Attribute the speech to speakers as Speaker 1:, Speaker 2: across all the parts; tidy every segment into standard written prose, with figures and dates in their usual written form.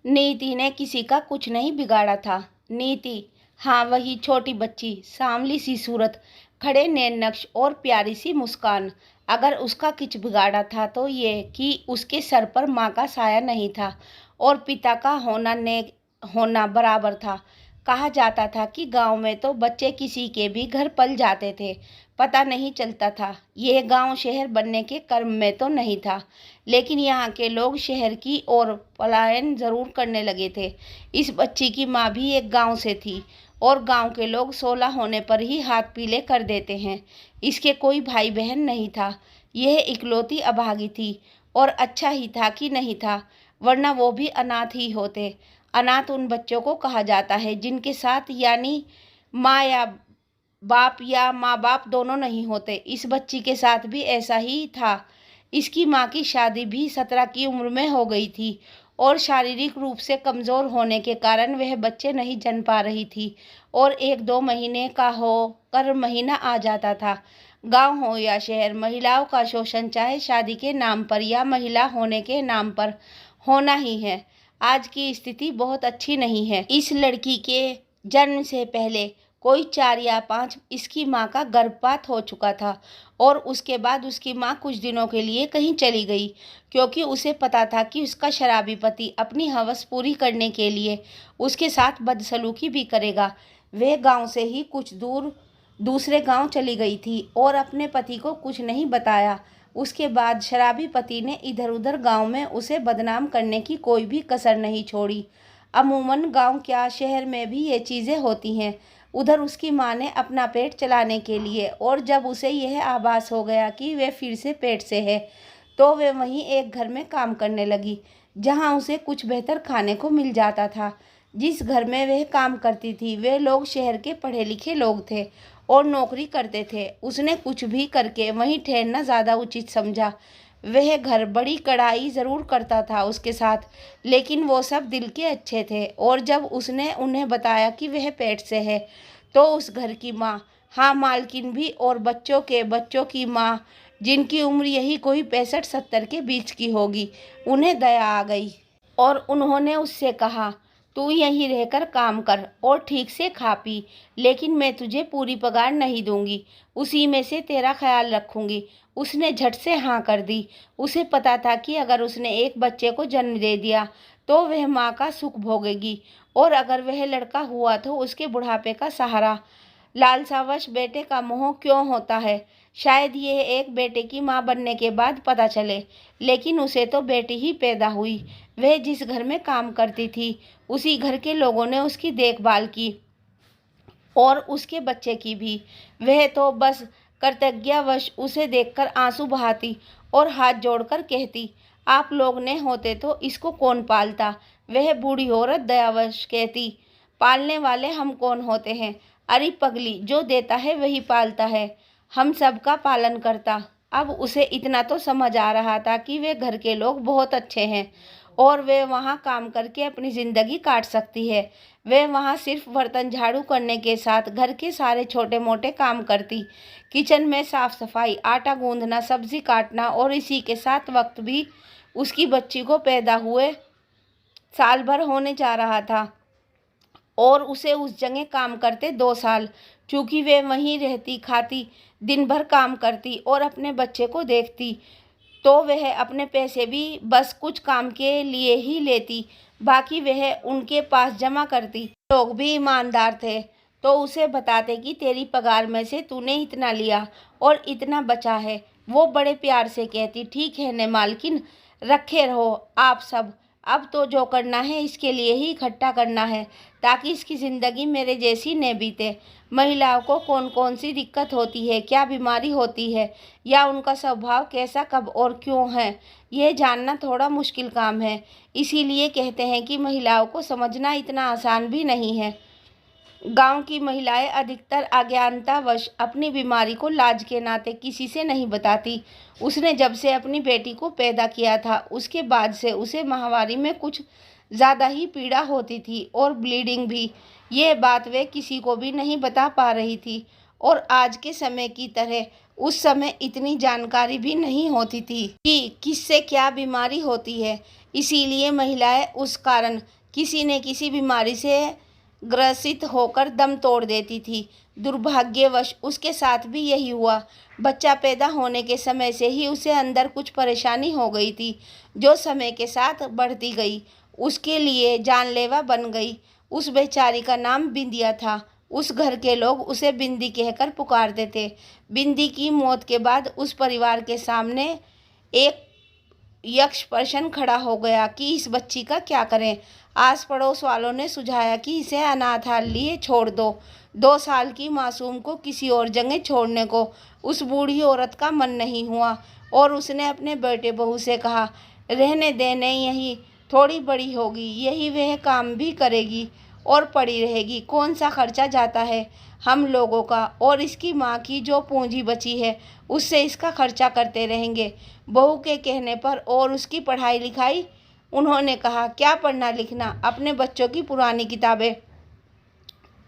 Speaker 1: नीति ने किसी का कुछ नहीं बिगाड़ा था। नीति, हाँ वही छोटी बच्ची, सांवली सी सूरत, खड़े नैन नक्श और प्यारी सी मुस्कान। अगर उसका कुछ बिगाड़ा था तो ये कि उसके सर पर माँ का साया नहीं था और पिता का होना बराबर था। कहा जाता था कि गांव में तो बच्चे किसी के भी घर पल जाते थे, पता नहीं चलता था। यह गांव शहर बनने के क्रम में तो नहीं था, लेकिन यहाँ के लोग शहर की ओर पलायन जरूर करने लगे थे। इस बच्ची की माँ भी एक गांव से थी और गांव के लोग 16 होने पर ही हाथ पीले कर देते हैं। इसके कोई भाई बहन नहीं था, यह इकलौती अभागी थी। और अच्छा ही था कि नहीं था, वरना वो भी अनाथ ही होते। अनाथ उन बच्चों को कहा जाता है जिनके साथ यानी माँ या माँ बाप दोनों नहीं होते। इस बच्ची के साथ भी ऐसा ही था। इसकी माँ की शादी भी 17 की उम्र में हो गई थी और शारीरिक रूप से कमज़ोर होने के कारण वह बच्चे नहीं जन पा रही थी और 1-2 महीने का होकर महीना आ जाता था। गांव हो या शहर, महिलाओं का शोषण चाहे शादी के नाम पर या महिला होने के नाम पर होना ही है। आज की स्थिति बहुत अच्छी नहीं है। इस लड़की के जन्म से पहले कोई 4 या 5 इसकी माँ का गर्भपात हो चुका था और उसके बाद उसकी माँ कुछ दिनों के लिए कहीं चली गई, क्योंकि उसे पता था कि उसका शराबी पति अपनी हवस पूरी करने के लिए उसके साथ बदसलूकी भी करेगा। वह गांव से ही कुछ दूर दूसरे गांव चली गई थी और अपने पति को कुछ नहीं बताया। उसके बाद शराबी पति ने इधर उधर गांव में उसे बदनाम करने की कोई भी कसर नहीं छोड़ी। अमूमन गांव क्या शहर में भी ये चीज़ें होती हैं। उधर उसकी माँ ने अपना पेट चलाने के लिए, और जब उसे यह आभास हो गया कि वे फिर से पेट से है, तो वे वहीं एक घर में काम करने लगी जहां उसे कुछ बेहतर खाने को मिल जाता था। जिस घर में वह काम करती थी वे लोग शहर के पढ़े लिखे लोग थे और नौकरी करते थे। उसने कुछ भी करके वहीं ठहरना ज़्यादा उचित समझा। वह घर बड़ी कड़ाई ज़रूर करता था उसके साथ, लेकिन वो सब दिल के अच्छे थे। और जब उसने उन्हें बताया कि वह पेट से है, तो उस घर की माँ, हाँ मालकिन भी, और बच्चों के बच्चों की माँ, जिनकी उम्र यही कोई 65-70 के बीच की होगी, उन्हें दया आ गई और उन्होंने उससे कहा, तू यहीं रहकर काम कर और ठीक से खा पी, लेकिन मैं तुझे पूरी पगार नहीं दूंगी, उसी में से तेरा ख्याल रखूंगी। उसने झट से हाँ कर दी। उसे पता था कि अगर उसने एक बच्चे को जन्म दे दिया तो वह माँ का सुख भोगेगी, और अगर वह लड़का हुआ तो उसके बुढ़ापे का सहारा। लालसावश बेटे का मोह क्यों होता है, शायद ये एक बेटे की माँ बनने के बाद पता चले, लेकिन उसे तो बेटी ही पैदा हुई। वह जिस घर में काम करती थी उसी घर के लोगों ने उसकी देखभाल की और उसके बच्चे की भी। वह तो बस कृतज्ञतावश उसे देखकर आंसू बहाती और हाथ जोड़कर कहती, आप लोग ने होते तो इसको कौन पालता। वह बूढ़ी औरत दयावश कहती, पालने वाले हम कौन होते हैं, अरे पगली, जो देता है वही पालता है, हम सबका पालन करता। अब उसे इतना तो समझ आ रहा था कि वे घर के लोग बहुत अच्छे हैं और वे वहाँ काम करके अपनी ज़िंदगी काट सकती है। वे वहाँ सिर्फ बर्तन झाड़ू करने के साथ घर के सारे छोटे मोटे काम करती, किचन में साफ सफाई, आटा गूंदना, सब्जी काटना, और इसी के साथ वक्त भी उसकी बच्ची को पैदा हुए साल भर होने जा रहा था और उसे उस जगह काम करते 2 साल। चूँकि वे वहीं रहती, खाती, दिन भर काम करती और अपने बच्चे को देखती, तो वह अपने पैसे भी बस कुछ काम के लिए ही लेती, बाकी वह उनके पास जमा करती। लोग भी ईमानदार थे तो उसे बताते कि तेरी पगार में से तूने इतना लिया और इतना बचा है। वो बड़े प्यार से कहती, ठीक है ने मालकिन, रखे रहो आप सब, अब तो जो करना है इसके लिए ही इकट्ठा करना है, ताकि इसकी ज़िंदगी मेरे जैसी न बीते। महिलाओं को कौन कौन सी दिक्कत होती है, क्या बीमारी होती है, या उनका स्वभाव कैसा कब और क्यों है, यह जानना थोड़ा मुश्किल काम है। इसीलिए कहते हैं कि महिलाओं को समझना इतना आसान भी नहीं है। गांव की महिलाएं अधिकतर अज्ञानतावश अपनी बीमारी को लाज के नाते किसी से नहीं बताती। उसने जब से अपनी बेटी को पैदा किया था उसके बाद से उसे माहवारी में कुछ ज़्यादा ही पीड़ा होती थी और ब्लीडिंग भी। ये बात वे किसी को भी नहीं बता पा रही थी और आज के समय की तरह उस समय इतनी जानकारी भी नहीं होती थी कि किससे क्या बीमारी होती है, इसीलिए महिलाएं उस कारण किसी न किसी बीमारी से ग्रसित होकर दम तोड़ देती थी। दुर्भाग्यवश उसके साथ भी यही हुआ। बच्चा पैदा होने के समय से ही उसे अंदर कुछ परेशानी हो गई थी, जो समय के साथ बढ़ती गई, उसके लिए जानलेवा बन गई। उस बेचारी का नाम बिंदिया था। उस घर के लोग उसे बिंदी कहकर पुकारते थे। बिंदी की मौत के बाद उस परिवार के सामने एक यक्ष प्रश्न खड़ा हो गया कि इस बच्ची का क्या करें। आस पड़ोस वालों ने सुझाया कि इसे अनाथालय छोड़ दो। 2 साल की मासूम को किसी और जगह छोड़ने को उस बूढ़ी औरत का मन नहीं हुआ और उसने अपने बेटे बहू से कहा, रहने देने, यही थोड़ी बड़ी होगी, यही वह काम भी करेगी और पड़ी रहेगी। कौन सा खर्चा जाता है हम लोगों का, और इसकी माँ की जो पूंजी बची है उससे इसका खर्चा करते रहेंगे। बहू के कहने पर और उसकी पढ़ाई लिखाई, उन्होंने कहा, क्या पढ़ना लिखना, अपने बच्चों की पुरानी किताबें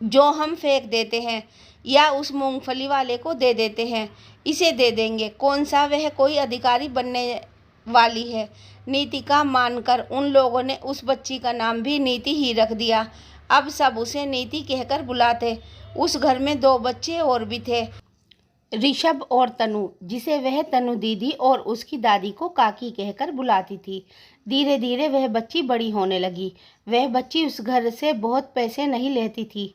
Speaker 1: जो हम फेंक देते हैं या उस मूंगफली वाले को दे देते हैं, इसे दे देंगे। कौन सा वह कोई अधिकारी बनने वाली है। नीति का मानकर उन लोगों ने उस बच्ची का नाम भी नीति ही रख दिया। अब सब उसे नीति कहकर बुलाते। उस घर में 2 बच्चे और भी थे, ऋषभ और तनु, जिसे वह तनु दीदी और उसकी दादी को काकी कहकर बुलाती थी। धीरे धीरे वह बच्ची बड़ी होने लगी। वह बच्ची उस घर से बहुत पैसे नहीं लेती थी,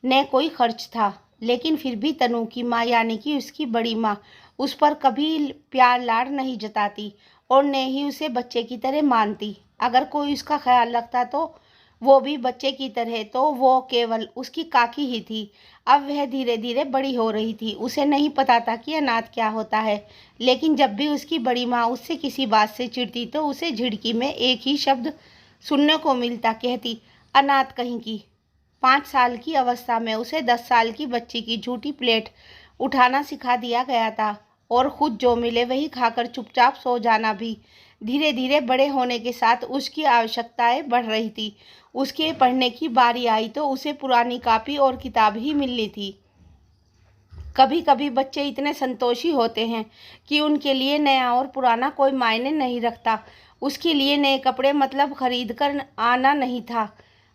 Speaker 1: न कोई खर्च था, लेकिन फिर भी तनु की माँ यानी कि उसकी बड़ी माँ उस पर कभी प्यार लाड़ नहीं जताती और न ही उसे बच्चे की तरह मानती। अगर कोई उसका ख्याल रखता तो वो भी बच्चे की तरह, तो वो केवल उसकी काकी ही थी। अब वह धीरे धीरे बड़ी हो रही थी। उसे नहीं पता था कि अनाथ क्या होता है, लेकिन जब भी उसकी बड़ी माँ उससे किसी बात से चिढ़ती तो उसे झिड़की में एक ही शब्द सुनने को मिलता, कहती, अनाथ कहीं की। 5 साल की अवस्था में उसे 10 साल की बच्ची की झूठी प्लेट उठाना सिखा दिया गया था और खुद जो मिले वही खाकर चुपचाप सो जाना भी। धीरे धीरे बड़े होने के साथ उसकी आवश्यकताएं बढ़ रही थी। उसके पढ़ने की बारी आई तो उसे पुरानी कॉपी और किताब ही मिलनी थी। कभी कभी बच्चे इतने संतोषी होते हैं कि उनके लिए नया और पुराना कोई मायने नहीं रखता। उसके लिए नए कपड़े मतलब खरीद कर आना नहीं था।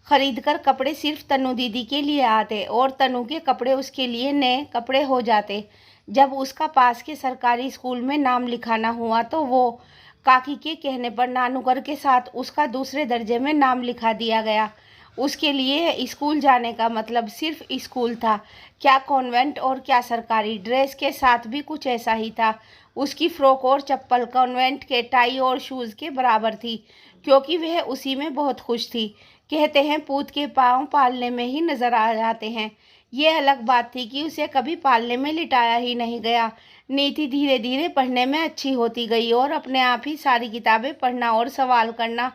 Speaker 1: खरीद कर कपड़े सिर्फ तनु दीदी के लिए आते और तनु के कपड़े उसके लिए नए कपड़े हो जाते। जब उसका पास के सरकारी स्कूल में नाम लिखाना हुआ तो वो काकी के कहने पर नानुकर के साथ उसका दूसरे दर्जे में नाम लिखा दिया गया। उसके लिए स्कूल जाने का मतलब सिर्फ स्कूल था, क्या कॉन्वेंट और क्या सरकारी। ड्रेस के साथ भी कुछ ऐसा ही था। उसकी फ्रॉक और चप्पल कॉन्वेंट के टाई और शूज़ के बराबर थी, क्योंकि वह उसी में बहुत खुश थी। कहते हैं पूत के पाँव पालने में ही नजर आ जाते हैं। ये अलग बात थी कि उसे कभी पालने में लिटाया ही नहीं गया। नीति धीरे धीरे पढ़ने में अच्छी होती गई और अपने आप ही सारी किताबें पढ़ना और सवाल करना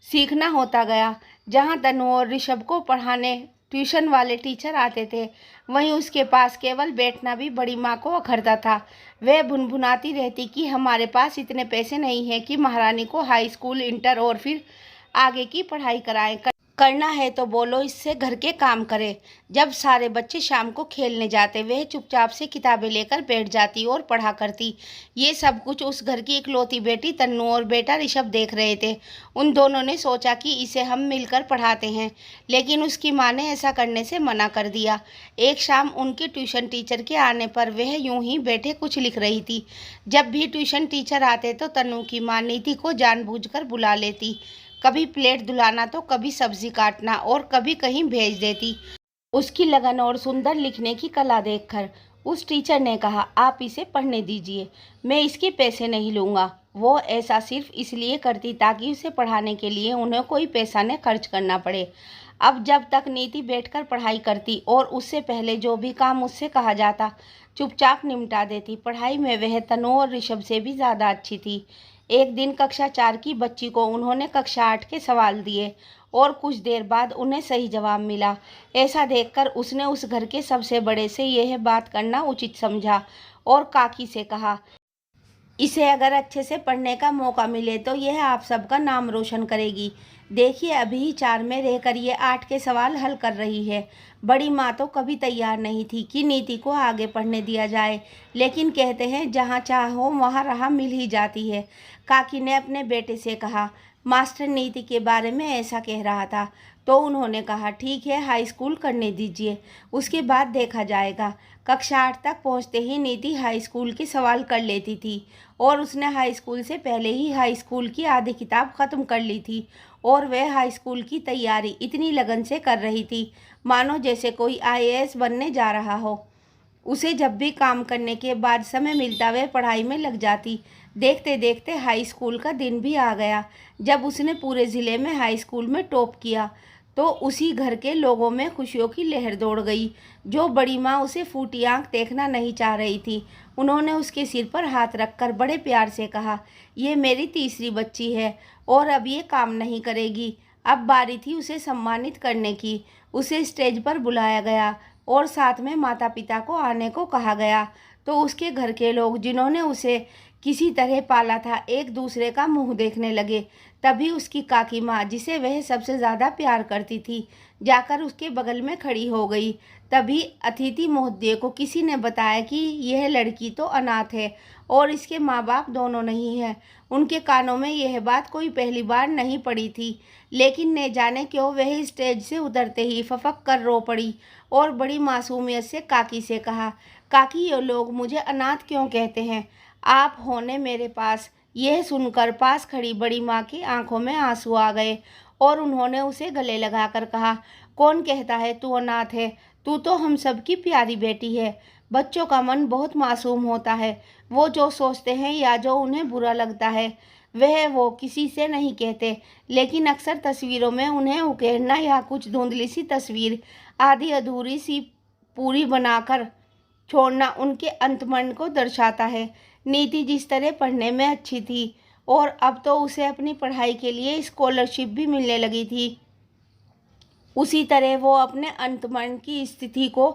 Speaker 1: सीखना होता गया। जहाँ तनु और ऋषभ को पढ़ाने ट्यूशन वाले टीचर आते थे, वहीं उसके पास केवल बैठना भी बड़ी माँ को अखरता था। वह भुनभुनाती रहती कि हमारे पास इतने पैसे नहीं हैं कि महारानी को हाई स्कूल, इंटर और फिर आगे की पढ़ाई कराएं। करना है तो बोलो, इससे घर के काम करे। जब सारे बच्चे शाम को खेलने जाते, वह चुपचाप से किताबें लेकर बैठ जाती और पढ़ा करती। ये सब कुछ उस घर की इकलौती बेटी तन्नू और बेटा ऋषभ देख रहे थे। उन दोनों ने सोचा कि इसे हम मिलकर पढ़ाते हैं, लेकिन उसकी माँ ने ऐसा करने से मना कर दिया। एक शाम उनके ट्यूशन टीचर के आने पर वह यूं ही बैठे कुछ लिख रही थी। जब भी ट्यूशन टीचर आते तो तन्नू की माँ नीति को जानबूझकर बुला लेती। कभी प्लेट धुलाना तो कभी सब्जी काटना और कभी कहीं भेज देती। उसकी लगन और सुंदर लिखने की कला देखकर उस टीचर ने कहा, आप इसे पढ़ने दीजिए, मैं इसके पैसे नहीं लूँगा। वो ऐसा सिर्फ इसलिए करती ताकि उसे पढ़ाने के लिए उन्हें कोई पैसा न खर्च करना पड़े। अब जब तक नीति बैठकर पढ़ाई करती और उससे पहले जो भी काम उससे कहा जाता चुपचाप निपटा देती। पढ़ाई में वह तनु और ऋषभ से भी ज़्यादा अच्छी थी। एक दिन कक्षा 4 की बच्ची को उन्होंने कक्षा 8 के सवाल दिए और कुछ देर बाद उन्हें सही जवाब मिला। ऐसा देखकर उसने उस घर के सबसे बड़े से यह बात करना उचित समझा और काकी से कहा, इसे अगर अच्छे से पढ़ने का मौका मिले तो यह आप सबका नाम रोशन करेगी। देखिए अभी ही 4 में रहकर ये 8 के सवाल हल कर रही है। बड़ी माँ तो कभी तैयार नहीं थी कि नीति को आगे पढ़ने दिया जाए, लेकिन कहते हैं जहाँ चाहो वहाँ राह मिल ही जाती है। काकी ने अपने बेटे से कहा, मास्टर नीति के बारे में ऐसा कह रहा था। तो उन्होंने कहा, ठीक है, हाई स्कूल करने दीजिए, उसके बाद देखा जाएगा। कक्षा 8 तक पहुँचते ही नीति हाई स्कूल के सवाल कर लेती थी और उसने हाई स्कूल से पहले ही हाई स्कूल की आधी किताब ख़त्म कर ली थी और वह हाई स्कूल की तैयारी इतनी लगन से कर रही थी मानो जैसे कोई आईएएस बनने जा रहा हो। उसे जब भी काम करने के बाद समय मिलता वह पढ़ाई में लग जाती। देखते देखते हाई स्कूल का दिन भी आ गया। जब उसने पूरे ज़िले में हाई स्कूल में टॉप किया तो उसी घर के लोगों में खुशियों की लहर दौड़ गई। जो बड़ी माँ उसे फूटी आंख देखना नहीं चाह रही थी, उन्होंने उसके सिर पर हाथ रखकर बड़े प्यार से कहा, ये मेरी तीसरी बच्ची है और अब ये काम नहीं करेगी। अब बारी थी उसे सम्मानित करने की। उसे स्टेज पर बुलाया गया और साथ में माता पिता को आने को कहा गया। तो उसके घर के लोग जिन्होंने उसे किसी तरह पाला था एक दूसरे का मुंह देखने लगे। तभी उसकी काकी माँ, जिसे वह सबसे ज़्यादा प्यार करती थी, जाकर उसके बगल में खड़ी हो गई। तभी अतिथि महोदय को किसी ने बताया कि यह लड़की तो अनाथ है और इसके माँ बाप दोनों नहीं हैं। उनके कानों में यह बात कोई पहली बार नहीं पड़ी थी, लेकिन न जाने क्यों वह स्टेज से उतरते ही फफक कर रो पड़ी और बड़ी मासूमियत से काकी से कहा, काकी ये लोग मुझे अनाथ क्यों कहते हैं? आप होने मेरे पास। यह सुनकर पास खड़ी बड़ी माँ की आंखों में आंसू आ गए और उन्होंने उसे गले लगाकर कहा, कौन कहता है तू अनाथ है? तू तो हम सबकी प्यारी बेटी है। बच्चों का मन बहुत मासूम होता है। वो जो सोचते हैं या जो उन्हें बुरा लगता है वह वो किसी से नहीं कहते, लेकिन अक्सर तस्वीरों में उन्हें उकेरना या कुछ धुंधली सी तस्वीर आधी अधूरी सी पूरी बनाकर छोड़ना उनके अंतर्मन को दर्शाता है। नीति जिस तरह पढ़ने में अच्छी थी और अब तो उसे अपनी पढ़ाई के लिए स्कॉलरशिप भी मिलने लगी थी, उसी तरह वो अपने अंतर्मन की स्थिति को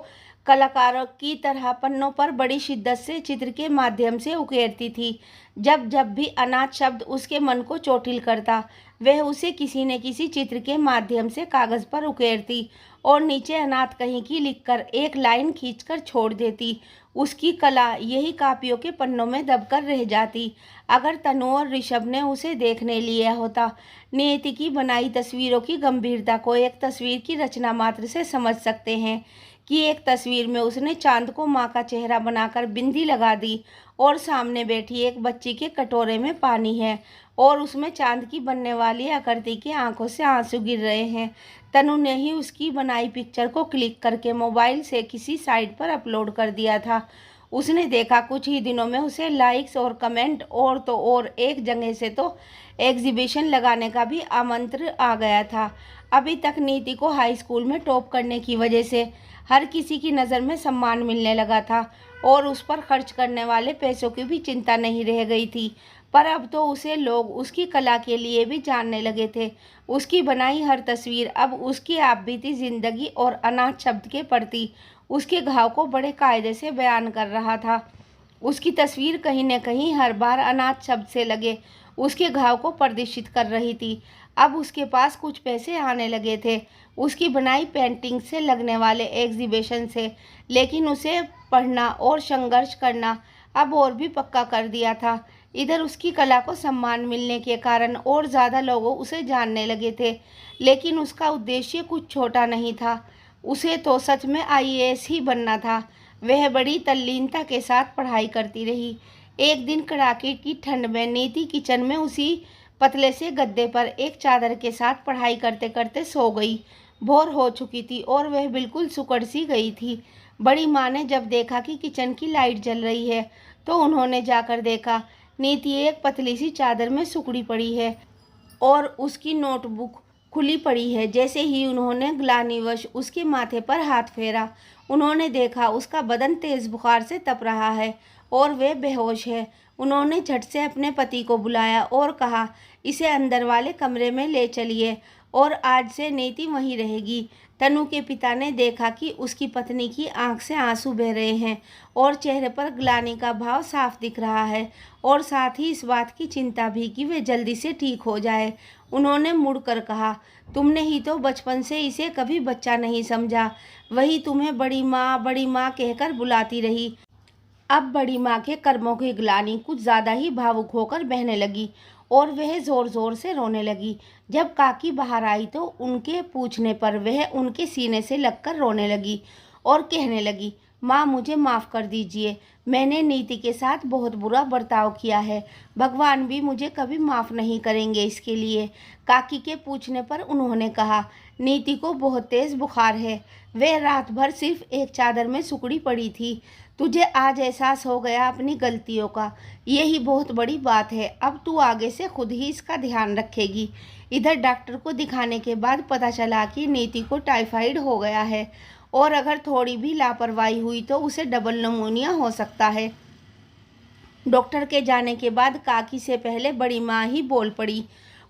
Speaker 1: कलाकारों की तरह पन्नों पर बड़ी शिद्दत से चित्र के माध्यम से उकेरती थी। जब जब भी अनाथ शब्द उसके मन को चोटिल करता, वह उसे किसी न किसी चित्र के माध्यम से कागज़ पर उकेरती और नीचे अनाथ कहीं की लिखकर एक लाइन खींचकर छोड़ देती। उसकी कला यही कापियों के पन्नों में दबकर रह जाती। अगर तनु और ऋषभ ने उसे देखने लिया होता, नियति की बनाई तस्वीरों की गंभीरता को एक तस्वीर की रचना मात्र से समझ सकते हैं कि एक तस्वीर में उसने चांद को माँ का चेहरा बनाकर बिंदी लगा दी और सामने बैठी एक बच्ची के कटोरे में पानी है और उसमें चांद की बनने वाली आकृति की आंखों से आंसू गिर रहे हैं। तनु ने ही उसकी बनाई पिक्चर को क्लिक करके मोबाइल से किसी साइट पर अपलोड कर दिया था। उसने देखा कुछ ही दिनों में उसे लाइक्स और कमेंट और तो और एक जगह से तो एग्जीबिशन लगाने का भी आमंत्रण आ गया था। अभी तक नीति को हाई स्कूल में टॉप करने की वजह से हर किसी की नज़र में सम्मान मिलने लगा था और उस पर खर्च करने वाले पैसों की भी चिंता नहीं रह गई थी। पर अब तो उसे लोग उसकी कला के लिए भी जानने लगे थे। उसकी बनाई हर तस्वीर अब उसकी आप बीती जिंदगी और अनाथ शब्द के प्रति उसके घाव को बड़े कायदे से बयान कर रहा था। उसकी तस्वीर कहीं न कहीं हर बार अनाथ शब्द से लगे उसके घाव को प्रदर्शित कर रही थी। अब उसके पास कुछ पैसे आने लगे थे उसकी बनाई पेंटिंग से लगने वाले एग्जीबिशन से, लेकिन उसे पढ़ना और संघर्ष करना अब और भी पक्का कर दिया था। इधर उसकी कला को सम्मान मिलने के कारण और ज़्यादा लोग उसे जानने लगे थे, लेकिन उसका उद्देश्य कुछ छोटा नहीं था। उसे तो सच में आईएएस ही बनना था। वह बड़ी तल्लीनता के साथ पढ़ाई करती रही। एक दिन कड़ाके की ठंड में नीति किचन में उसी पतले से गद्दे पर एक चादर के साथ पढ़ाई करते करते सो गई। भोर हो चुकी थी और वह बिल्कुल सुकड़ सी गई थी। बड़ी माँ ने जब देखा कि किचन की लाइट जल रही है तो उन्होंने जाकर देखा नीति एक पतली सी चादर में सुकड़ी पड़ी है और उसकी नोटबुक खुली पड़ी है। जैसे ही उन्होंने ग्लानिवश उसके माथे पर हाथ फेरा, उन्होंने देखा उसका बदन तेज बुखार से तप रहा है और वह बेहोश है। उन्होंने झट से अपने पति को बुलाया और कहा, इसे अंदर वाले कमरे में ले चलिए और आज से नीति वहीं रहेगी। तनु के पिता ने देखा कि उसकी पत्नी की आंख से आंसू बह रहे हैं और चेहरे पर ग्लानि का भाव साफ दिख रहा है और साथ ही इस बात की चिंता भी कि वे जल्दी से ठीक हो जाए। उन्होंने मुड़कर कहा, तुमने ही तो बचपन से इसे कभी बच्चा नहीं समझा, वही तुम्हें बड़ी माँ कहकर बुलाती रही। अब बड़ी माँ के कर्मों की ग्लानि कुछ ज़्यादा ही भावुक होकर बहने लगी और वह ज़ोर ज़ोर से रोने लगी। जब काकी बाहर आई तो उनके पूछने पर वह उनके सीने से लगकर रोने लगी और कहने लगी, माँ मुझे माफ़ कर दीजिए, मैंने नीति के साथ बहुत बुरा बर्ताव किया है, भगवान भी मुझे कभी माफ़ नहीं करेंगे इसके लिए। काकी के पूछने पर उन्होंने कहा, नीति को बहुत तेज़ बुखार है, वह रात भर सिर्फ एक चादर में सुकड़ी पड़ी थी। तुझे आज एहसास हो गया अपनी गलतियों का, यही बहुत बड़ी बात है। अब तू आगे से खुद ही इसका ध्यान रखेगी। इधर डॉक्टर को दिखाने के बाद पता चला कि नीति को टाइफाइड हो गया है और अगर थोड़ी भी लापरवाही हुई तो उसे डबल निमोनिया हो सकता है। डॉक्टर के जाने के बाद काकी से पहले बड़ी माँ ही बोल पड़ी,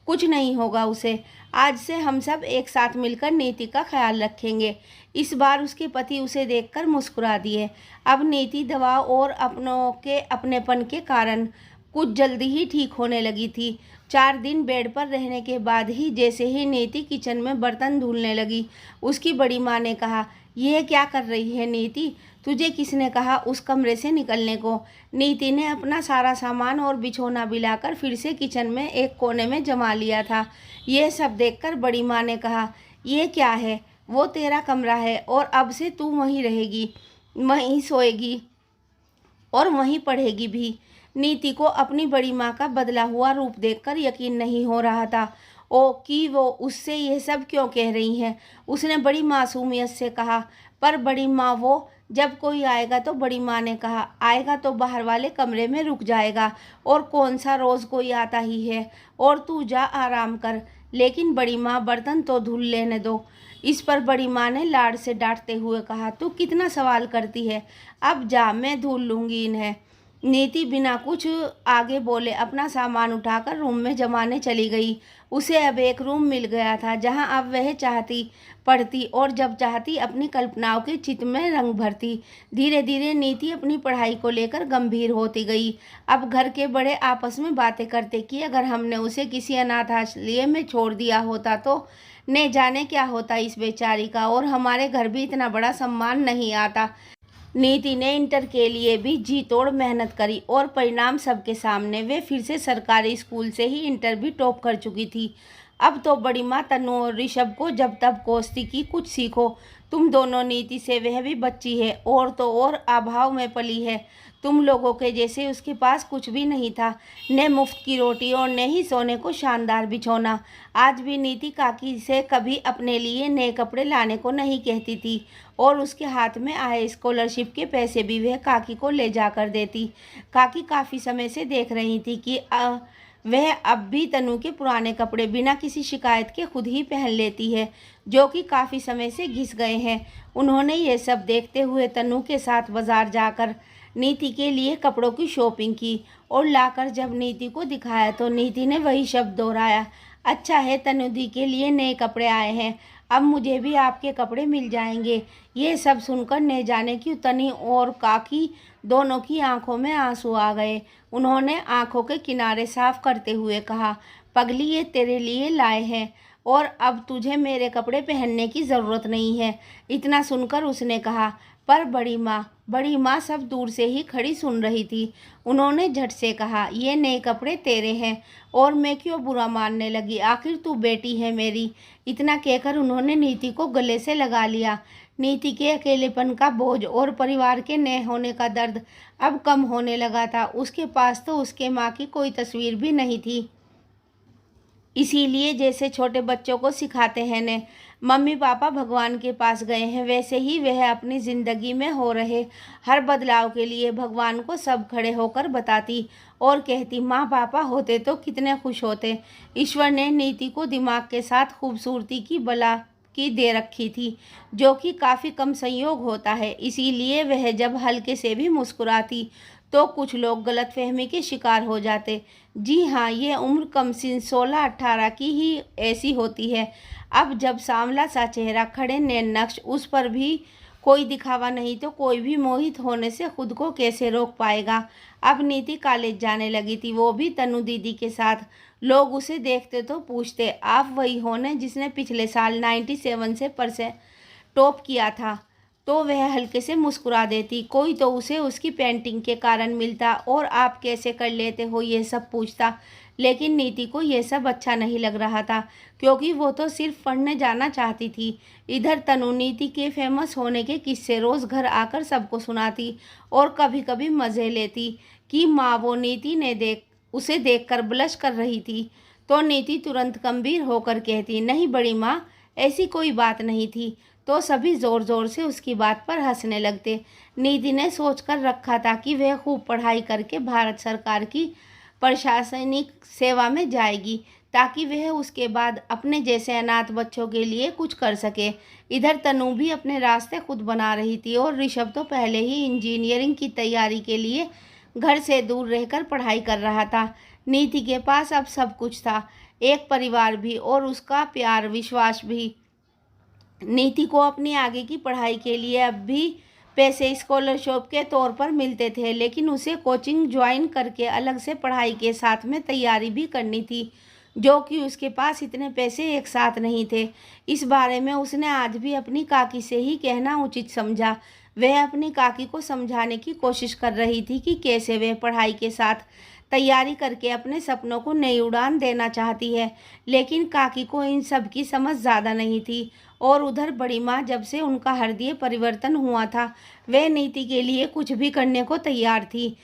Speaker 1: कुछ नहीं होगा उसे, आज से हम सब एक साथ मिलकर नीति का ख्याल रखेंगे। इस बार उसके पति उसे देखकर मुस्कुरा दिए। अब नीति दवा और अपनों के अपनेपन के कारण कुछ जल्दी ही ठीक होने लगी थी। 4 दिन बेड पर रहने के बाद ही जैसे ही नीति किचन में बर्तन धुलने लगी, उसकी बड़ी माँ ने कहा, यह क्या कर रही है नीति, तुझे किसने कहा उस कमरे से निकलने को। नीति ने अपना सारा सामान और बिछौना बिलाकर फिर से किचन में एक कोने में जमा लिया था। यह सब देखकर बड़ी माँ ने कहा, यह क्या है, वो तेरा कमरा है और अब से तू वहीं रहेगी, वहीं सोएगी और वहीं पढ़ेगी भी। नीति को अपनी बड़ी माँ का बदला हुआ रूप देखकर यकीन नहीं हो रहा था कि वो उससे यह सब क्यों कह रही हैं। उसने बड़ी मासूमियत से कहा, पर बड़ी माँ वो जब कोई आएगा तो बड़ी माँ ने कहा, आएगा तो बाहर वाले कमरे में रुक जाएगा और कौन सा रोज़ कोई आता ही है, और तू जा आराम कर। लेकिन बड़ी माँ बर्तन तो धुल लेने दो। इस पर बड़ी माँ ने लाड़ से डांटते हुए कहा, तू कितना सवाल करती है, अब जा, मैं धुल लूँगी इन्हें। नीति बिना कुछ आगे बोले अपना सामान उठाकर रूम में जमाने चली गई। उसे अब एक रूम मिल गया था जहां अब वह चाहती पढ़ती और जब चाहती अपनी कल्पनाओं के चित्र में रंग भरती। धीरे धीरे नीति अपनी पढ़ाई को लेकर गंभीर होती गई। अब घर के बड़े आपस में बातें करते कि अगर हमने उसे किसी अनाथालय में छोड़ दिया होता तो न जाने क्या होता इस बेचारी का, और हमारे घर भी इतना बड़ा सम्मान नहीं आता। नीति ने इंटर के लिए भी जी तोड़ मेहनत करी और परिणाम सबके सामने, वे फिर से सरकारी स्कूल से ही इंटर भी टॉप कर चुकी थी। अब तो बड़ी माँ तनु और ऋषभ को जब तब कोसती कि कुछ सीखो, तुम दोनों नीति से वह भी बच्ची है और तो और अभाव में पली है। तुम लोगों के जैसे उसके पास कुछ भी नहीं था, न मुफ्त की रोटी और न ही सोने को शानदार बिछौना। आज भी नीति काकी से कभी अपने लिए नए कपड़े लाने को नहीं कहती थी और उसके हाथ में आए स्कॉलरशिप के पैसे भी वह काकी को ले जाकर देती। काकी काफ़ी समय से देख रही थी कि वह अब भी तनु के पुराने कपड़े बिना किसी शिकायत के खुद ही पहन लेती है, जो कि काफ़ी समय से घिस गए हैं। उन्होंने ये सब देखते हुए तनु के साथ बाजार जाकर नीति के लिए कपड़ों की शॉपिंग की और लाकर जब नीति को दिखाया तो नीति ने वही शब्द दोहराया, अच्छा है तनु दी के लिए नए कपड़े आए हैं, अब मुझे भी आपके कपड़े मिल जाएंगे। ये सब सुनकर न जाने क्यों तनी और काकी दोनों की आंखों में आंसू आ गए। उन्होंने आंखों के किनारे साफ करते हुए कहा, पगली ये तेरे लिए लाए हैं और अब तुझे मेरे कपड़े पहनने की ज़रूरत नहीं है। इतना सुनकर उसने कहा, पर बड़ी माँ सब दूर से ही खड़ी सुन रही थी। उन्होंने झट से कहा, ये नए कपड़े तेरे हैं और मैं क्यों बुरा मानने लगी, आखिर तू बेटी है मेरी। इतना कहकर उन्होंने नीति को गले से लगा लिया। नीति के अकेलेपन का बोझ और परिवार के न होने का दर्द अब कम होने लगा था। उसके पास तो उसके माँ की कोई तस्वीर भी नहीं थी। इसीलिए जैसे छोटे बच्चों को सिखाते हैं ने मम्मी पापा भगवान के पास गए हैं, वैसे ही वह अपनी ज़िंदगी में हो रहे हर बदलाव के लिए भगवान को सब खड़े होकर बताती और कहती, माँ पापा होते तो कितने खुश होते। ईश्वर ने नीति को दिमाग के साथ खूबसूरती की बला की दे रखी थी, जो कि काफ़ी कम संयोग होता है। इसीलिए वह जब हल्के से भी मुस्कुराती तो कुछ लोग गलतफहमी के शिकार हो जाते। जी हाँ, ये उम्र कमसिन 16-18 की ही ऐसी होती है। अब जब सांवला सा चेहरा, खड़े नैन नक्श, उस पर भी कोई दिखावा नहीं, तो कोई भी मोहित होने से खुद को कैसे रोक पाएगा। अब नीति कॉलेज जाने लगी थी, वो भी तनु दीदी के साथ। लोग उसे देखते तो पूछते, आप वही हो न जिसने पिछले साल 97 से परसेंट टॉप किया था? तो वह हल्के से मुस्कुरा देती। कोई तो उसे उसकी पेंटिंग के कारण मिलता और आप कैसे कर लेते हो ये सब पूछता। लेकिन नीति को यह सब अच्छा नहीं लग रहा था, क्योंकि वो तो सिर्फ पढ़ने जाना चाहती थी। इधर तनु नीति के फेमस होने के किस्से रोज़ घर आकर सबको सुनाती और कभी कभी मज़े लेती कि माँ वो नीति ने उसे देखकर ब्लश कर रही थी। तो नीति तुरंत गंभीर होकर कहती, नहीं बड़ी माँ, ऐसी कोई बात नहीं थी। तो सभी ज़ोर ज़ोर से उसकी बात पर हंसने लगते। नीति ने सोच कर रखा था कि वह खूब पढ़ाई करके भारत सरकार की प्रशासनिक सेवा में जाएगी, ताकि वह उसके बाद अपने जैसे अनाथ बच्चों के लिए कुछ कर सके। इधर तनु भी अपने रास्ते खुद बना रही थी और ऋषभ तो पहले ही इंजीनियरिंग की तैयारी के लिए घर से दूर रहकर पढ़ाई कर रहा था। नीति के पास अब सब कुछ था, एक परिवार भी और उसका प्यार विश्वास भी। नीति को अपनी आगे की पढ़ाई के लिए अब भी पैसे स्कॉलरशिप के तौर पर मिलते थे, लेकिन उसे कोचिंग ज्वाइन करके अलग से पढ़ाई के साथ में तैयारी भी करनी थी, जो कि उसके पास इतने पैसे एक साथ नहीं थे। इस बारे में उसने आज भी अपनी काकी से ही कहना उचित समझा। वह अपनी काकी को समझाने की कोशिश कर रही थी कि कैसे वह पढ़ाई के साथ तैयारी करके अपने सपनों को नई उड़ान देना चाहती है, लेकिन काकी को इन सब की समझ ज़्यादा नहीं थी। और उधर बड़ी माँ, जब से उनका हृदय परिवर्तन हुआ था, वह नीति के लिए कुछ भी करने को तैयार थी।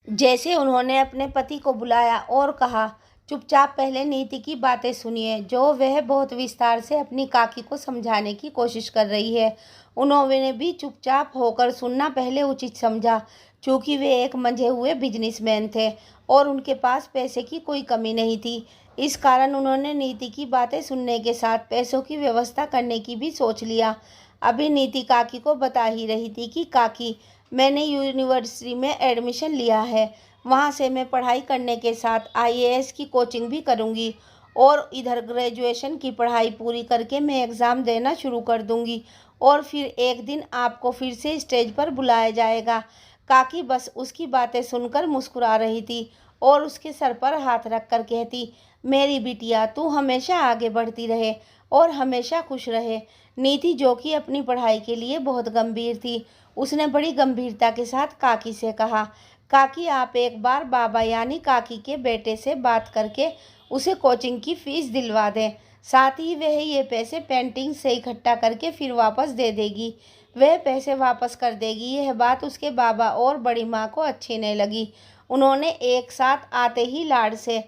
Speaker 1: जैसे उन्होंने अपने पति को बुलाया और कहा, चुपचाप पहले नीति की बातें सुनिए, जो वह बहुत विस्तार से अपनी काकी को समझाने की कोशिश कर रही है। उन्होंने भी चुपचाप होकर सुनना पहले उचित समझा, चूँकि वे एक मंझे हुए बिजनेसमैन थे और उनके पास पैसे की कोई कमी नहीं थी। इस कारण उन्होंने नीति की बातें सुनने के साथ पैसों की व्यवस्था करने की भी सोच लिया। अभी नीति काकी को बता ही रही थी कि काकी, मैंने यूनिवर्सिटी में एडमिशन लिया है, वहाँ से मैं पढ़ाई करने के साथ आईएएस की कोचिंग भी करूँगी और इधर ग्रेजुएशन की पढ़ाई पूरी करके मैं एग्ज़ाम देना शुरू कर दूँगी और फिर एक दिन आपको फिर से स्टेज पर बुलाया जाएगा। काकी बस उसकी बातें सुनकर मुस्कुरा रही थी और उसके सर पर हाथ रखकर कहती, मेरी बिटिया, तू हमेशा आगे बढ़ती रहे और हमेशा खुश रहे। नीति, जो कि अपनी पढ़ाई के लिए बहुत गंभीर थी, उसने बड़ी गंभीरता के साथ काकी से कहा, काकी आप एक बार बाबा यानी काकी के बेटे से बात करके उसे कोचिंग की फ़ीस दिलवा दें। साथ ही वह ये पैसे पेंटिंग से इकट्ठा करके फिर वापस दे देगी। वह पैसे वापस कर देगी। यह बात उसके बाबा और बड़ी माँ को अच्छी नहीं लगी। उन्होंने एक साथ आते ही लाड से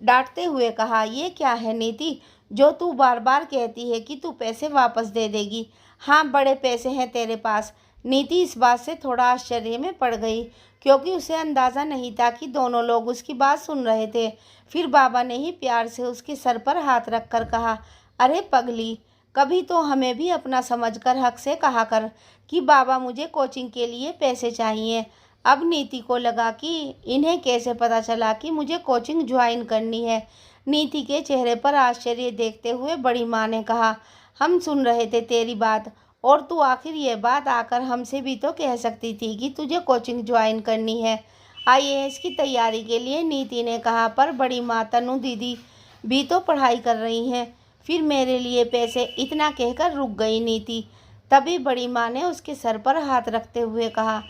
Speaker 1: डांटते हुए कहा, ये क्या है नीति, जो तू बार बार कहती है कि तू पैसे वापस दे देगी? हाँ, बड़े पैसे हैं तेरे पास। नीति इस बात से थोड़ा आश्चर्य में पड़ गई, क्योंकि उसे अंदाज़ा नहीं था कि दोनों लोग उसकी बात सुन रहे थे। फिर बाबा ने ही प्यार से उसके सर पर हाथ रखकर कहा, अरे पगली, कभी तो हमें भी अपना समझकर हक से कहा कर कि बाबा, मुझे कोचिंग के लिए पैसे चाहिए। अब नीति को लगा कि इन्हें कैसे पता चला कि मुझे कोचिंग ज्वाइन करनी है। नीति के चेहरे पर आश्चर्य देखते हुए बड़ी माँ ने कहा, हम सुन रहे थे तेरी बात, और तू आखिर ये बात आकर हमसे भी तो कह सकती थी कि तुझे कोचिंग ज्वाइन करनी है आईएएस की तैयारी के लिए। नीति ने कहा, पर बड़ी माँ, तनु दीदी भी तो पढ़ाई कर रही हैं, फिर मेरे लिए पैसे, इतना कहकर रुक गई नीति। तभी बड़ी माँ ने उसके सर पर हाथ रखते हुए कहा,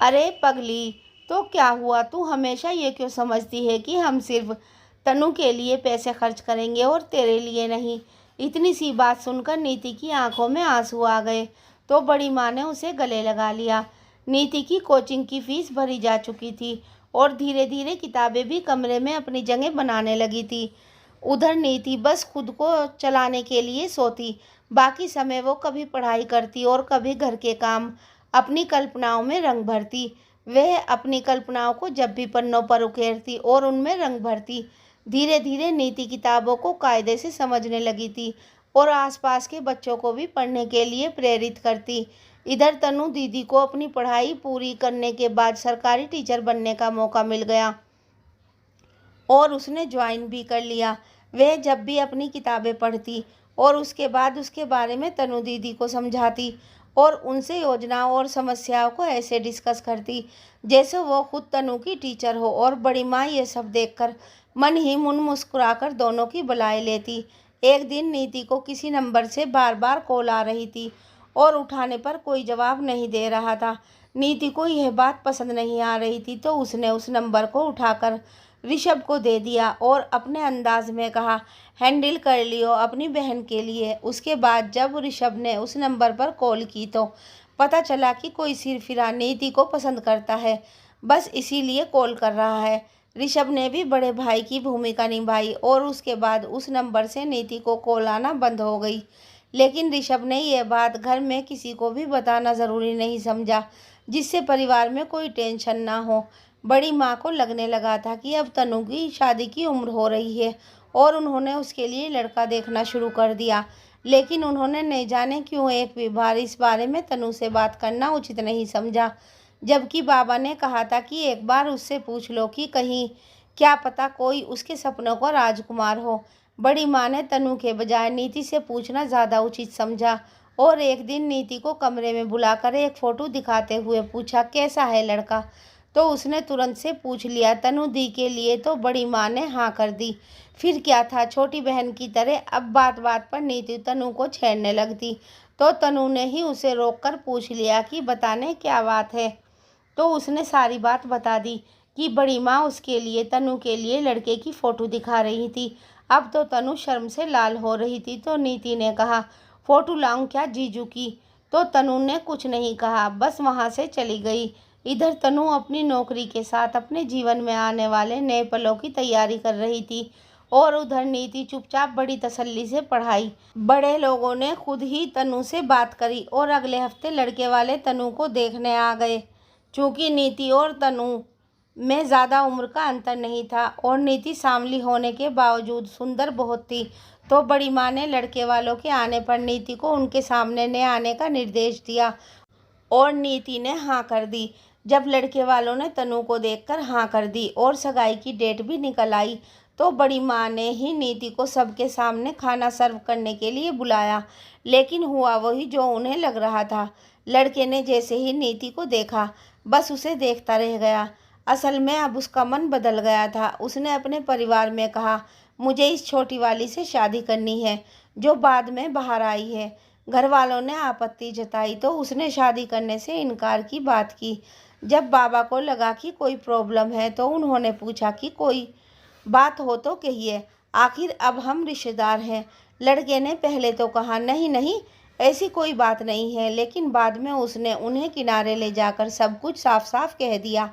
Speaker 1: अरे पगली, तो क्या हुआ? तू हमेशा ये क्यों समझती है कि हम सिर्फ तनु के लिए पैसे खर्च करेंगे और तेरे लिए नहीं? इतनी सी बात सुनकर नीति की आंखों में आंसू आ गए, तो बड़ी माँ ने उसे गले लगा लिया। नीति की कोचिंग की फीस भरी जा चुकी थी और धीरे धीरे किताबें भी कमरे में अपनी जगह बनाने लगी थी। उधर नीति बस खुद को चलाने के लिए सोती, बाकी समय वो कभी पढ़ाई करती और कभी घर के काम, अपनी कल्पनाओं में रंग भरती। वह अपनी कल्पनाओं को जब भी पन्नों पर उकेरती और उनमें रंग भरती। धीरे धीरे नीति किताबों को कायदे से समझने लगी थी और आसपास के बच्चों को भी पढ़ने के लिए प्रेरित करती। इधर तनु दीदी को अपनी पढ़ाई पूरी करने के बाद सरकारी टीचर बनने का मौका मिल गया और उसने ज्वाइन भी कर लिया। वह जब भी अपनी किताबें पढ़ती और उसके बाद उसके बारे में तनु दीदी को समझाती और उनसे योजनाओं और समस्याओं को ऐसे डिस्कस करती जैसे वो खुद तनु की टीचर हो। और बड़ी माँ ये सब देखकर मन ही मन मुस्कुराकर दोनों की भलाई लेती। एक दिन नीति को किसी नंबर से बार बार कॉल आ रही थी और उठाने पर कोई जवाब नहीं दे रहा था। नीति को यह बात पसंद नहीं आ रही थी तो उसने उस नंबर को उठाकर ऋषभ को दे दिया और अपने अंदाज में कहा, हैंडल कर लियो अपनी बहन के लिए। उसके बाद जब ऋषभ ने उस नंबर पर कॉल की तो पता चला कि कोई सिरफिरा नीति को पसंद करता है, बस इसीलिए कॉल कर रहा है। ऋषभ ने भी बड़े भाई की भूमिका निभाई और उसके बाद उस नंबर से नीति को कॉल आना बंद हो गई। लेकिन ऋषभ ने यह बात घर में किसी को भी बताना ज़रूरी नहीं समझा, जिससे परिवार में कोई टेंशन ना हो। बड़ी माँ को लगने लगा था कि अब तनु की शादी की उम्र हो रही है और उन्होंने उसके लिए लड़का देखना शुरू कर दिया। लेकिन उन्होंने नहीं जाने क्यों एक भी बार इस बारे में तनु से बात करना उचित नहीं समझा, जबकि बाबा ने कहा था कि एक बार उससे पूछ लो कि कहीं क्या पता कोई उसके सपनों का राजकुमार हो। बड़ी माँ ने तनु के बजाय नीति से पूछना ज़्यादा उचित समझा और एक दिन नीति को कमरे में बुलाकर एक फ़ोटो दिखाते हुए पूछा, कैसा है लड़का? तो उसने तुरंत से पूछ लिया तनु दी के लिए, तो बड़ी माँ ने हाँ कर दी। फिर क्या था, छोटी बहन की तरह अब बात बात पर नीति तनु को छेड़ने लगती तो तनु ने ही उसे रोककर पूछ लिया कि बताने क्या बात है। तो उसने सारी बात बता दी कि बड़ी माँ उसके लिए तनु के लिए लड़के की फ़ोटो दिखा रही थी। अब तो तनु शर्म से लाल हो रही थी तो नीति ने कहा, फ़ोटो लाऊं क्या जीजू की? तो तनु ने कुछ नहीं कहा, बस वहाँ से चली गई। इधर तनु अपनी नौकरी के साथ अपने जीवन में आने वाले नए पलों की तैयारी कर रही थी और उधर नीति चुपचाप बड़ी तसल्ली से पढ़ाई। बड़े लोगों ने खुद ही तनु से बात करी और अगले हफ्ते लड़के वाले तनु को देखने आ गए। चूँकि नीति और तनु में ज़्यादा उम्र का अंतर नहीं था और नीति सांवली होने के बावजूद सुंदर बहुत थी, तो बड़ी माँ ने लड़के वालों के आने पर नीति को उनके सामने न आने का निर्देश दिया और नीति ने हाँ कर दी। जब लड़के वालों ने तनु को देखकर हाँ कर दी और सगाई की डेट भी निकल आई तो बड़ी माँ ने ही नीति को सबके सामने खाना सर्व करने के लिए बुलाया। लेकिन हुआ वही जो उन्हें लग रहा था। लड़के ने जैसे ही नीति को देखा बस उसे देखता रह गया। असल में अब उसका मन बदल गया था। उसने अपने परिवार में कहा, मुझे इस छोटी वाली से शादी करनी है जो बाद में बाहर आई है। घर वालों ने आपत्ति जताई तो उसने शादी करने से इनकार की बात की। जब बाबा को लगा कि कोई प्रॉब्लम है तो उन्होंने पूछा कि कोई बात हो तो कहिए, आखिर अब हम रिश्तेदार हैं। लड़के ने पहले तो कहा नहीं नहीं ऐसी कोई बात नहीं है, लेकिन बाद में उसने उन्हें किनारे ले जाकर सब कुछ साफ साफ कह दिया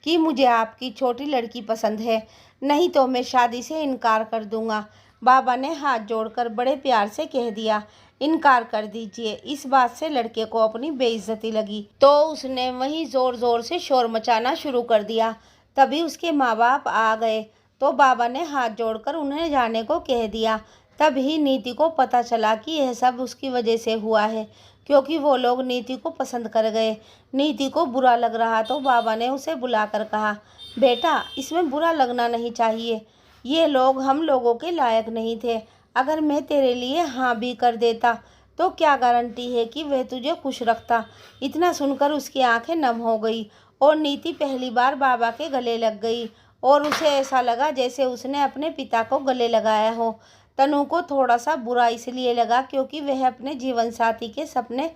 Speaker 1: कि मुझे आपकी छोटी लड़की पसंद है, नहीं तो मैं शादी से इनकार कर दूंगा। बाबा ने हाथ जोड़कर बड़े प्यार से कह दिया, इनकार कर दीजिए। इस बात से लड़के को अपनी बेइज्जती लगी तो उसने वहीं ज़ोर ज़ोर से शोर मचाना शुरू कर दिया। तभी उसके माँ बाप आ गए तो बाबा ने हाथ जोड़कर उन्हें जाने को कह दिया। तभी नीति को पता चला कि यह सब उसकी वजह से हुआ है, क्योंकि वो लोग नीति को पसंद कर गए। नीति को बुरा लग रहा तो बाबा ने उसे बुलाकर कहा, बेटा इसमें बुरा लगना नहीं चाहिए, ये लोग हम लोगों के लायक नहीं थे। अगर मैं तेरे लिए हाँ भी कर देता तो क्या गारंटी है कि वह तुझे खुश रखता। इतना सुनकर उसकी आंखें नम हो गई और नीति पहली बार बाबा के गले लग गई और उसे ऐसा लगा जैसे उसने अपने पिता को गले लगाया हो। तनु को थोड़ा सा बुरा इसलिए लगा क्योंकि वह अपने जीवन साथी के सपने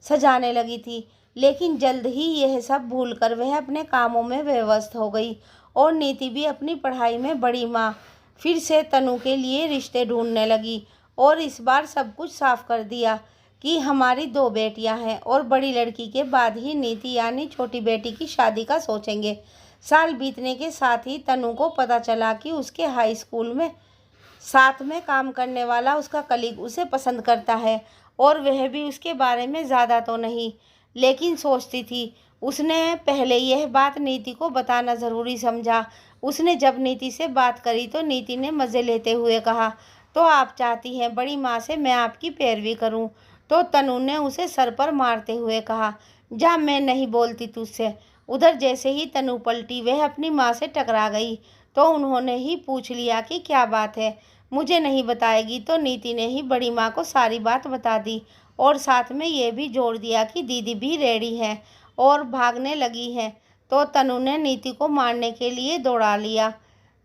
Speaker 1: सजाने लगी थी, लेकिन जल्द ही यह सब भूलकर वह अपने कामों में व्यस्त हो गई और नीति भी अपनी पढ़ाई में बड़ी माँ फिर से तनु के लिए रिश्ते ढूंढने लगी और इस बार सब कुछ साफ कर दिया कि हमारी 2 बेटियां हैं और बड़ी लड़की के बाद ही नीति यानी छोटी बेटी की शादी का सोचेंगे। साल बीतने के साथ ही तनु को पता चला कि उसके हाई स्कूल में साथ में काम करने वाला उसका कलीग उसे पसंद करता है और वह भी उसके बारे में ज़्यादा तो नहीं, लेकिन सोचती थी। उसने पहले यह बात नीति को बताना ज़रूरी समझा। उसने जब नीति से बात करी तो नीति ने मज़े लेते हुए कहा, तो आप चाहती हैं बड़ी माँ से मैं आपकी पैरवी करूं? तो तनु ने उसे सर पर मारते हुए कहा, जा, मैं नहीं बोलती तुझसे। उधर जैसे ही तनु पलटी वह अपनी माँ से टकरा गई तो उन्होंने ही पूछ लिया कि क्या बात है, मुझे नहीं बताएगी। तो नीति ने ही बड़ी माँ को सारी बात बता दी और साथ में ये भी जोड़ दिया कि दीदी भी रेडी है और भागने लगी है। तो तनु ने नीति को मारने के लिए दौड़ा लिया।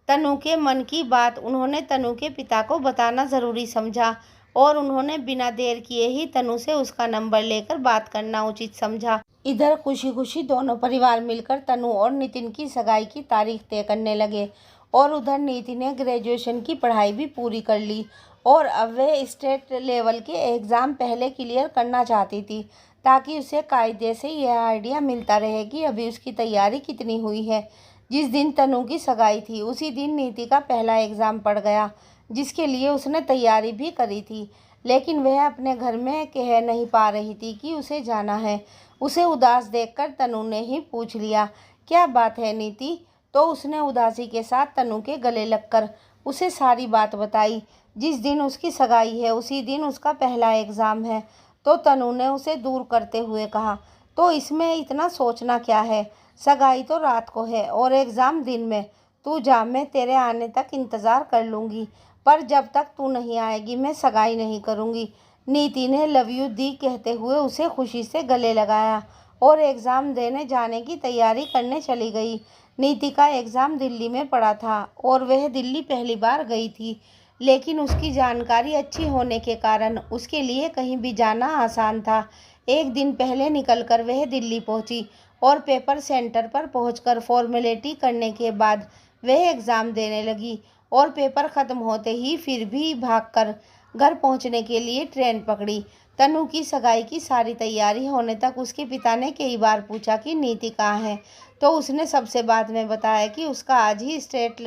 Speaker 1: तनु के मन की बात उन्होंने तनु के पिता को बताना ज़रूरी समझा और उन्होंने बिना देर किए ही तनु से उसका नंबर लेकर बात करना उचित समझा। इधर खुशी खुशी दोनों परिवार मिलकर तनु और नितिन की सगाई की तारीख तय करने लगे और उधर नीति ने ग्रेजुएशन की पढ़ाई भी पूरी कर ली और अब वह स्टेट लेवल के एग्ज़ाम पहले क्लियर करना चाहती थी ताकि उसे कायदे से यह आइडिया मिलता रहे कि अभी उसकी तैयारी कितनी हुई है। जिस दिन तनु की सगाई थी उसी दिन नीति का पहला एग्ज़ाम पड़ गया जिसके लिए उसने तैयारी भी करी थी, लेकिन वह अपने घर में कह नहीं पा रही थी कि उसे जाना है। उसे उदास देखकर तनु ने ही पूछ लिया, क्या बात है नीति? तो उसने उदासी के साथ तनु के गले लगकर उसे सारी बात बताई। जिस दिन उसकी सगाई है उसी दिन उसका पहला एग्ज़ाम है। तो तनु ने उसे दूर करते हुए कहा, तो इसमें इतना सोचना क्या है, सगाई तो रात को है और एग्ज़ाम दिन में। तू जा, मैं तेरे आने तक इंतज़ार कर लूँगी, पर जब तक तू नहीं आएगी मैं सगाई नहीं करूँगी। नीति ने लव यू दी कहते हुए उसे खुशी से गले लगाया और एग्ज़ाम देने जाने की तैयारी करने चली गई। नीति का एग्ज़ाम दिल्ली में पड़ा था और वह दिल्ली पहली बार गई थी, लेकिन उसकी जानकारी अच्छी होने के कारण उसके लिए कहीं भी जाना आसान था। एक दिन पहले निकलकर वह दिल्ली पहुंची और पेपर सेंटर पर पहुंचकर फॉर्मेलिटी करने के बाद वह एग्ज़ाम देने लगी और पेपर ख़त्म होते ही फिर भी भागकर घर पहुंचने के लिए ट्रेन पकड़ी। तनु की सगाई की सारी तैयारी होने तक उसके पिता ने कई बार पूछा कि नीति कहाँ है, तो उसने सबसे बाद में बताया कि उसका आज ही स्टेट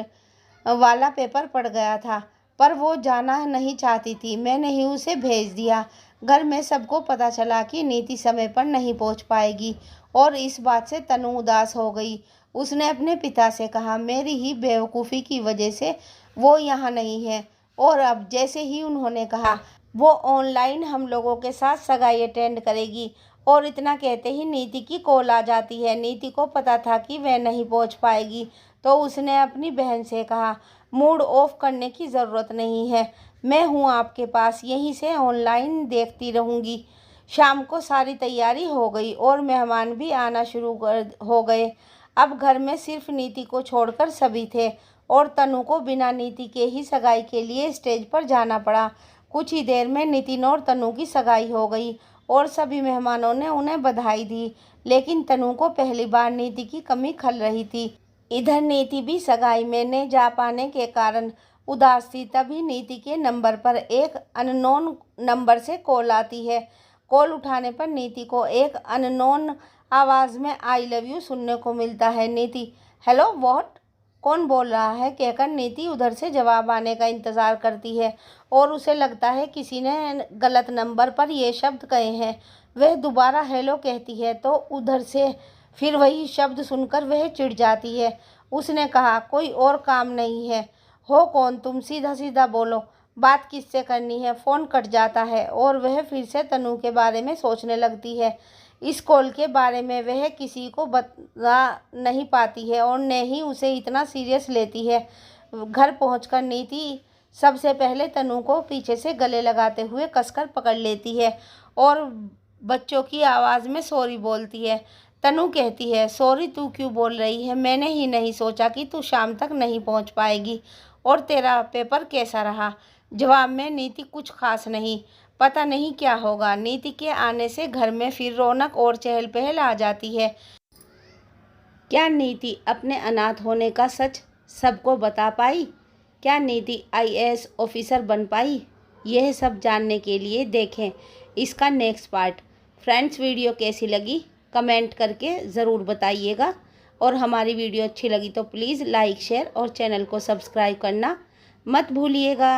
Speaker 1: वाला पेपर पड़ गया था, पर वो जाना नहीं चाहती थी। मैंने ही उसे भेज दिया। घर में सबको पता चला कि नीति समय पर नहीं पहुंच पाएगी और इस बात से तनु उदास हो गई। उसने अपने पिता से कहा, मेरी ही बेवकूफ़ी की वजह से वो यहाँ नहीं है। और अब जैसे ही उन्होंने कहा वो ऑनलाइन हम लोगों के साथ सगाई अटेंड करेगी और इतना कहते ही नीति की कॉल आ जाती है। नीति को पता था कि वह नहीं पहुंच पाएगी, तो उसने अपनी बहन से कहा, मूड ऑफ करने की ज़रूरत नहीं है, मैं हूँ आपके पास, यहीं से ऑनलाइन देखती रहूँगी। शाम को सारी तैयारी हो गई और मेहमान भी आना शुरू हो गए। अब घर में सिर्फ नीति को छोड़कर सभी थे और तनु को बिना नीति के ही सगाई के लिए स्टेज पर जाना पड़ा। कुछ ही देर में नितिन और तनु की सगाई हो गई और सभी मेहमानों ने उन्हें बधाई दी, लेकिन तनु को पहली बार नीति की कमी खल रही थी। इधर नीति भी सगाई में न जा पाने के कारण उदास थी। तभी नीति के नंबर पर एक अननोन नंबर से कॉल आती है। कॉल उठाने पर नीति को एक अननोन आवाज़ में आई लव यू सुनने को मिलता है। नीति, हेलो व्हाट, कौन बोल रहा है कहकर नीति उधर से जवाब आने का इंतज़ार करती है और उसे लगता है किसी ने गलत नंबर पर ये शब्द कहे हैं। वह दोबारा हेलो कहती है तो उधर से फिर वही शब्द सुनकर वह चिढ़ जाती है। उसने कहा, कोई और काम नहीं है, हो कौन तुम, सीधा सीधा बोलो, बात किससे करनी है। फ़ोन कट जाता है और वह फिर से तनु के बारे में सोचने लगती है। इस कॉल के बारे में वह किसी को बता नहीं पाती है और न ही उसे इतना सीरियस लेती है। घर पहुंचकर नीति सबसे पहले तनु को पीछे से गले लगाते हुए कसकर पकड़ लेती है और बच्चों की आवाज़ में सॉरी बोलती है। तनु कहती है, सॉरी तू क्यों बोल रही है, मैंने ही नहीं सोचा कि तू शाम तक नहीं पहुंच पाएगी। और तेरा पेपर कैसा रहा? जवाब में नीति, कुछ खास नहीं, पता नहीं क्या होगा। नीति के आने से घर में फिर रौनक और चहल पहल आ जाती है। क्या नीति अपने अनाथ होने का सच सबको बता पाई? क्या नीति आईएएस ऑफिसर बन पाई? यह सब जानने के लिए देखें इसका नेक्स्ट पार्ट। फ्रेंड्स, वीडियो कैसी लगी कमेंट करके ज़रूर बताइएगा और हमारी वीडियो अच्छी लगी तो प्लीज़ लाइक शेयर और चैनल को सब्सक्राइब करना मत भूलिएगा।